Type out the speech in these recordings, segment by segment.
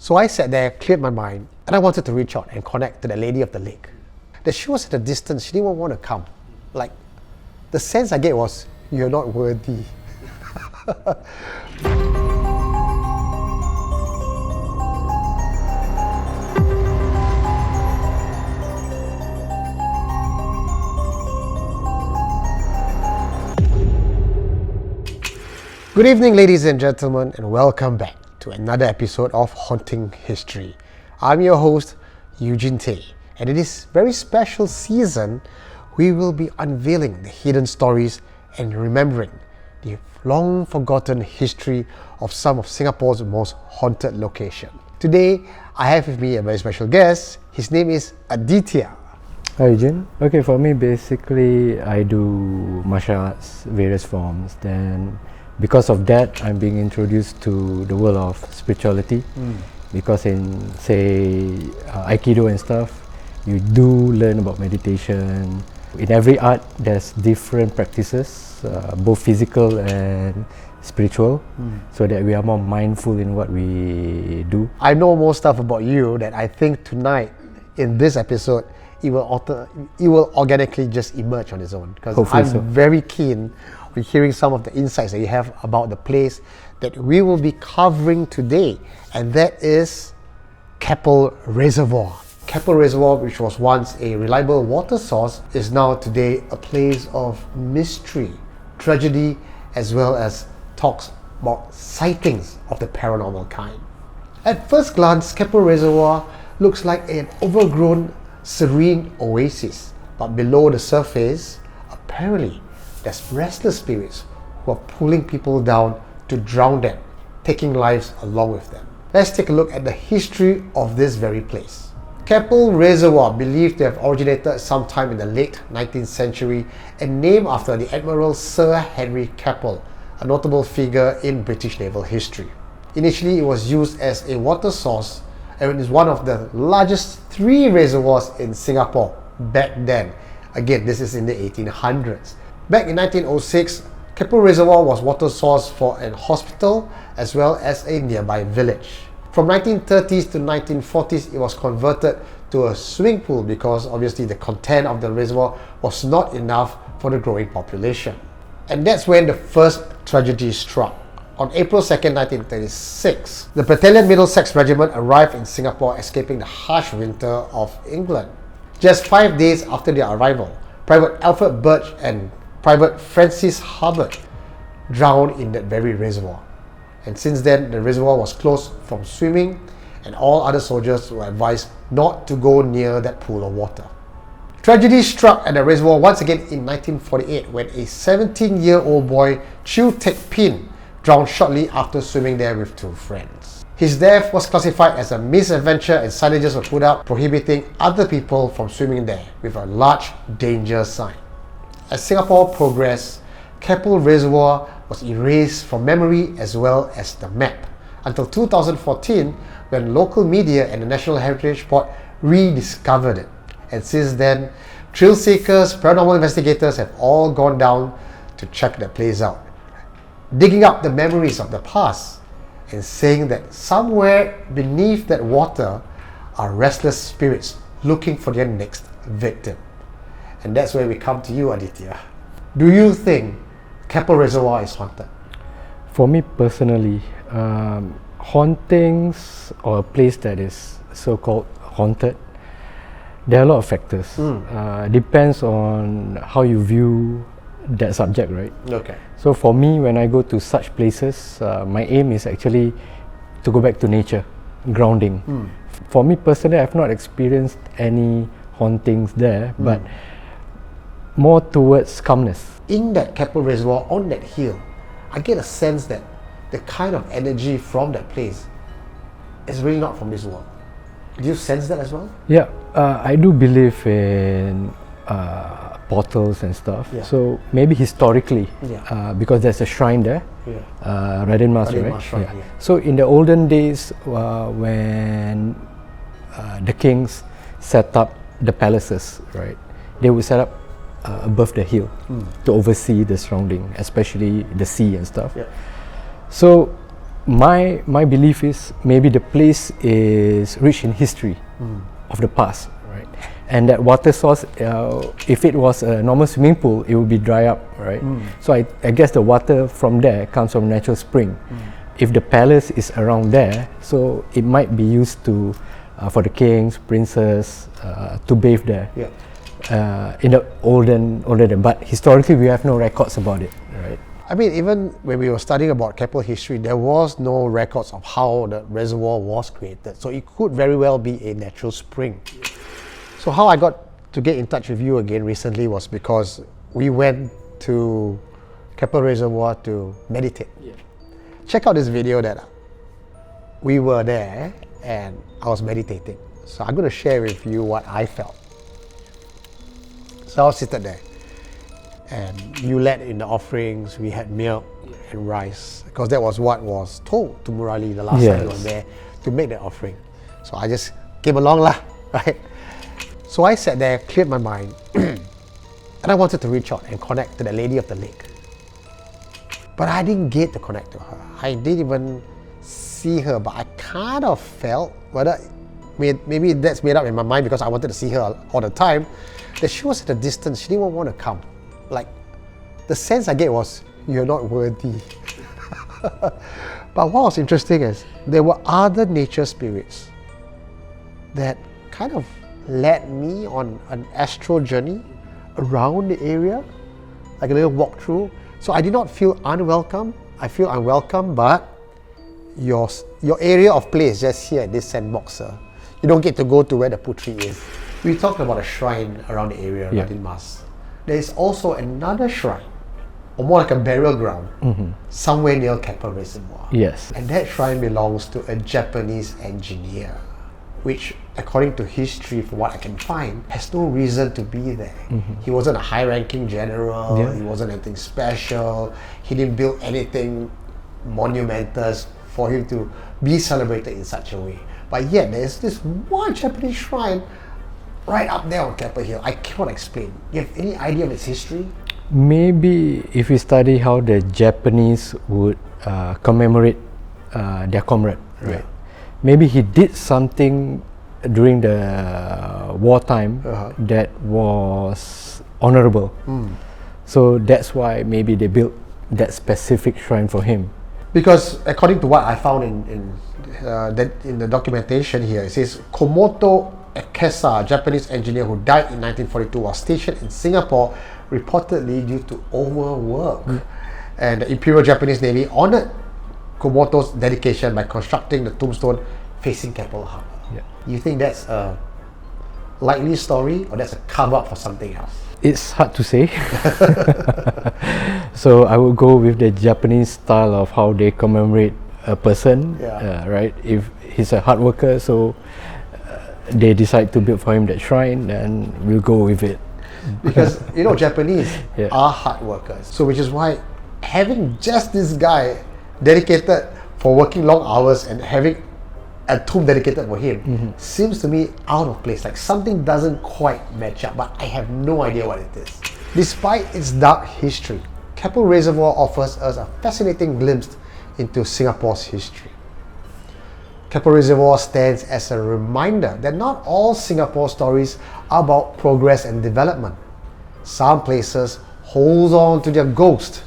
So I sat there, cleared my mind, and I wanted to reach out and connect to the lady of the lake. That she was at a distance, she didn't want to come. Like, the sense I get was, you're not worthy. Good evening, ladies and gentlemen, and welcome back to another episode of Haunting History. I'm your host, Eugene, and in this very special season, we will be unveiling the hidden stories and remembering the long forgotten history of some of Singapore's most haunted locations. Today, I have with me a very special guest. His name is Aditya. Hi Eugene. Okay, for me basically I do martial arts, various forms. Then because of that, I'm being introduced to the world of spirituality. Because in say Aikido and stuff, you do learn about meditation. In every art, there's different practices, both physical and spiritual, so that we are more mindful in what we do. I know more stuff about you that I think tonight, in this episode, it will organically just emerge on its own. Because I'm very keen on hearing some of the insights that you have about the place that we will be covering today, and that is Keppel Reservoir. Keppel Reservoir, which was once a reliable water source, is now today a place of mystery, tragedy, as well as talks about sightings of the paranormal kind. At first glance, Keppel Reservoir looks like an overgrown, serene oasis, but below the surface, apparently, there's restless spirits who are pulling people down to drown them, taking lives along with them. Let's take a look at the history of this very place. Keppel Reservoir, believed to have originated sometime in the late 19th century and named after the Admiral Sir Henry Keppel, a notable figure in British naval history. Initially, it was used as a water source and is one of the largest 3 reservoirs in Singapore back then. Again, this is in the 1800s. Back in 1906, Keppel Reservoir was water source for an hospital as well as a nearby village. From 1930s to 1940s, it was converted to a swimming pool because obviously the content of the reservoir was not enough for the growing population. And that's when the first tragedy struck. On April 2nd, 1936, the Battalion Middlesex Regiment arrived in Singapore, escaping the harsh winter of England. Just 5 days after their arrival, Private Alfred Birch and Private Francis Hubbard drowned in that very reservoir. And since then, the reservoir was closed from swimming, and all other soldiers were advised not to go near that pool of water. Tragedy struck at the reservoir once again in 1948 when a 17-year-old boy, Chew Teck Pin, drowned shortly after swimming there with 2 friends. His death was classified as a misadventure and signages were put up prohibiting other people from swimming there with a large danger sign. As Singapore progressed, Keppel Reservoir was erased from memory as well as the map until 2014 when local media and the National Heritage Board rediscovered it. And since then, thrill seekers, paranormal investigators have all gone down to check the place out, digging up the memories of the past and saying that somewhere beneath that water are restless spirits looking for their next victim. And that's where we come to you, Aditya. Do you think Keppel Reservoir is haunted? For me personally, hauntings or a place that is so-called haunted, there are a lot of factors. Depends on how you view that subject, right? Okay. So for me, when I go to such places, my aim is actually to go back to nature, grounding. For me personally, I've not experienced any hauntings there, but more towards calmness. In that Keppel Reservoir, on that hill, I get a sense that the kind of energy from that place is really not from this world. Do you sense that as well? Yeah, I do believe in portals and stuff. Yeah. So maybe historically, because there's a shrine there, Raden Mas, right? Shrine, yeah. So in the olden days, when the kings set up the palaces, right, they would set up above the hill to oversee the surrounding, especially the sea and stuff. Yeah. So my belief is maybe the place is rich in history of the past, right? And that water source, if it was a normal swimming pool, it would be dry up, right? So I guess the water from there comes from natural spring. If the palace is around there, so it might be used to for the kings, princes to bathe there. In the olden, but historically we have no records about it, right? I mean, even when we were studying about Keppel history, there was no records of how the reservoir was created. So it could very well be a natural spring. So how I got to get in touch with you again recently was because we went to Keppel Reservoir to meditate. Check out this video that we were there and I was meditating. So I'm going to share with you what I felt. So I was seated there. And you led in the offerings, we had milk and rice, because that was what was told to Murali the last time we were there, to make the offering. So I just came along lah, right? So I sat there, cleared my mind, and I wanted to reach out and connect to the lady of the lake. But I didn't get to connect to her. I didn't even see her, but I kind of felt, whether maybe that's made up in my mind because I wanted to see her all the time, that she was at a distance, she didn't want to come. Like, the sense I get was, you're not worthy. But what was interesting is, there were other nature spirits that kind of led me on an astral journey around the area, like a little walkthrough. So I did not feel unwelcome. I feel unwelcome, but your area of play is just here at this sandbox. You don't get to go to where the Putri is. We talked about a shrine around the area, Radin Mas. There is also another shrine, or more like a burial ground, somewhere near Keppel Reservoir. Yes. And that shrine belongs to a Japanese engineer, which, according to history, from what I can find, has no reason to be there. He wasn't a high-ranking general, he wasn't anything special, he didn't build anything monumentous for him to be celebrated in such a way. But yet, there's this one Japanese shrine right up there on Keppel Hill. I cannot explain. You have any idea of its history? Maybe if we study how the Japanese would commemorate their comrade, right? Maybe he did something during the wartime that was honorable. So that's why maybe they built that specific shrine for him. Because according to what I found in the documentation here, it says Komoto Ekesa, a Japanese engineer who died in 1942, was stationed in Singapore reportedly due to overwork. And the Imperial Japanese Navy honored Komoto's dedication by constructing the tombstone facing Keppel Harbour. You think that's a likely story, or that's a cover-up for something else? It's hard to say. So I would go with the Japanese style of how they commemorate a person, right? If he's a hard worker, so they decide to build for him that shrine, then we'll go with it. Because, you know, Japanese are hard workers. So which is why having just this guy dedicated for working long hours and having a tomb dedicated for him seems to me out of place. Like something doesn't quite match up, but I have no idea what it is. Despite its dark history, Keppel Reservoir offers us a fascinating glimpse into Singapore's history. Keppel Reservoir stands as a reminder that not all Singapore stories are about progress and development. Some places hold on to their ghost,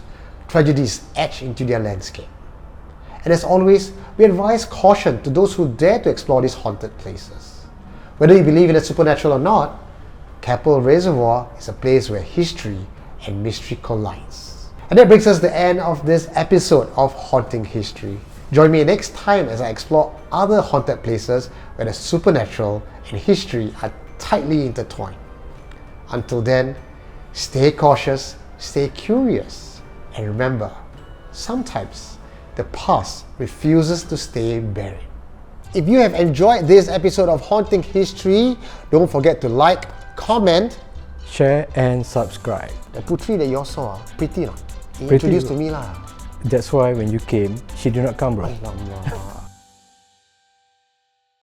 tragedies etched into their landscape. And as always, we advise caution to those who dare to explore these haunted places. Whether you believe in the supernatural or not, Keppel Reservoir is a place where history and mystery collides. And that brings us to the end of this episode of Haunting History. Join me next time as I explore other haunted places where the supernatural and history are tightly intertwined. Until then, stay cautious, stay curious, and remember, sometimes the past refuses to stay buried. If you have enjoyed this episode of Haunting History, don't forget to like, comment, share and subscribe. The Putri that you all saw, pretty not? Pretty Introduced to me lah. That's why when you came, she did not come, bro. Alamak.